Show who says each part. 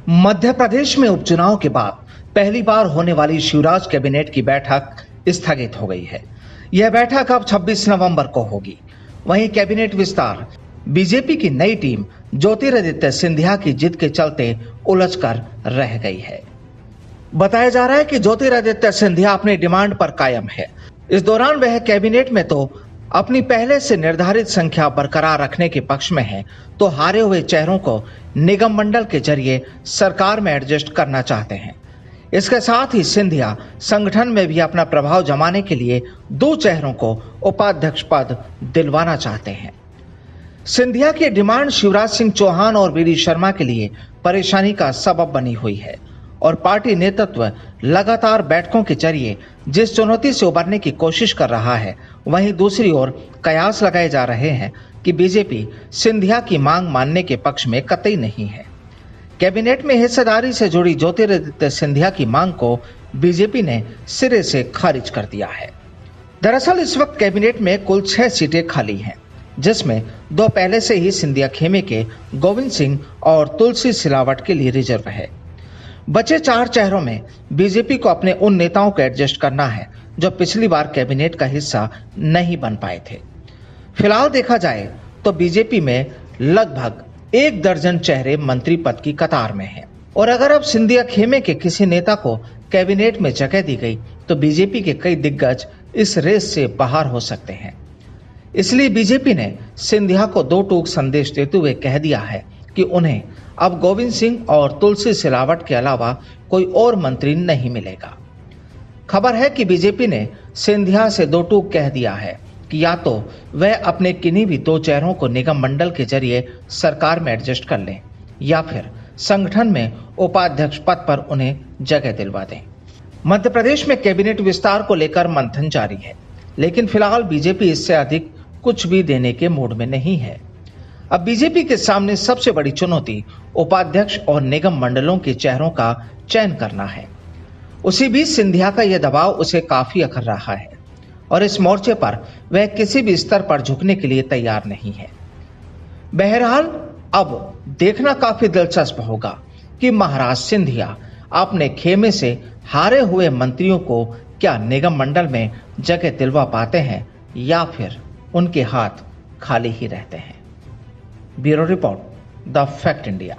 Speaker 1: मध्य प्रदेश में उपचुनाव के बाद पहली बार होने वाली शिवराज कैबिनेट की बैठक स्थगित हो गई है। यह बैठक अब 26 नवंबर को होगी। वहीं कैबिनेट विस्तार बीजेपी की नई टीम ज्योतिरादित्य सिंधिया की जिद के चलते उलझकर रह गई है। बताया जा रहा है कि ज्योतिरादित्य सिंधिया अपनी डिमांड पर कायम है। इस दौरान वह कैबिनेट में तो अपनी पहले से निर्धारित संख्या बरकरार रखने के पक्ष में है, तो हारे हुए चेहरों को निगम मंडल के जरिए सरकार में एडजस्ट करना चाहते हैं। इसके साथ ही सिंधिया संगठन में भी अपना प्रभाव जमाने के लिए 2 चेहरों को उपाध्यक्ष पद दिलवाना चाहते हैं। सिंधिया की डिमांड शिवराज सिंह चौहान और वीडी शर्मा के लिए परेशानी का सबब बनी हुई है और पार्टी नेतृत्व लगातार बैठकों के जरिए जिस चुनौती से उबरने की कोशिश कर रहा है, वहीं दूसरी ओर कयास लगाए जा रहे हैं कि बीजेपी सिंधिया की मांग मानने के पक्ष में कतई नहीं है। कैबिनेट में हिस्सेदारी से जुड़ी ज्योतिरादित्य सिंधिया की मांग को बीजेपी ने सिरे से खारिज कर दिया है। दरअसल इस वक्त कैबिनेट में कुल 6 सीटें खाली हैं, जिसमें 2 पहले से ही सिंधिया खेमे के गोविंद सिंह और तुलसी सिलावट के लिए रिजर्व है। बचे 4 चेहरों में बीजेपी को अपने उन नेताओं को एडजस्ट करना है जो पिछली बार कैबिनेट का हिस्सा नहीं बन पाए थे। फिलहाल देखा जाए तो बीजेपी में लगभग 1 दर्जन चेहरे मंत्री पद की कतार में हैं और अगर अब सिंधिया खेमे के किसी नेता को कैबिनेट में जगह दी गई तो बीजेपी के कई दिग्गज इस रेस से बाहर हो सकते हैं। इसलिए बीजेपी ने सिंधिया को 2 टूक संदेश देते हुए कह दिया है कि उन्हें अब गोविंद सिंह और तुलसी सिलावट के अलावा कोई और मंत्री नहीं मिलेगा। खबर है कि बीजेपी ने सिंधिया से 2 टूक कह दिया है कि या तो वह अपने किन्हीं भी 2 चेहरों को निगम मंडल के जरिए सरकार में एडजस्ट कर लें या फिर संगठन में उपाध्यक्ष पद पर उन्हें जगह दिलवा दें। मध्य प्रदेश में कैबिनेट विस्तार को लेकर मंथन जारी है, लेकिन फिलहाल बीजेपी इससे अधिक कुछ भी देने के मूड में नहीं है। अब बीजेपी के सामने सबसे बड़ी चुनौती उपाध्यक्ष और निगम मंडलों के चेहरों का चयन करना है। उसी बीच सिंधिया का यह दबाव उसे काफी अखर रहा है और इस मोर्चे पर वह किसी भी स्तर पर झुकने के लिए तैयार नहीं है। बहरहाल अब देखना काफी दिलचस्प होगा कि महाराज सिंधिया अपने खेमे से हारे हुए मंत्रियों को क्या निगम मंडल में जगह दिलवा पाते हैं या फिर उनके हाथ खाली ही रहते हैं। Bureau report, the fact India.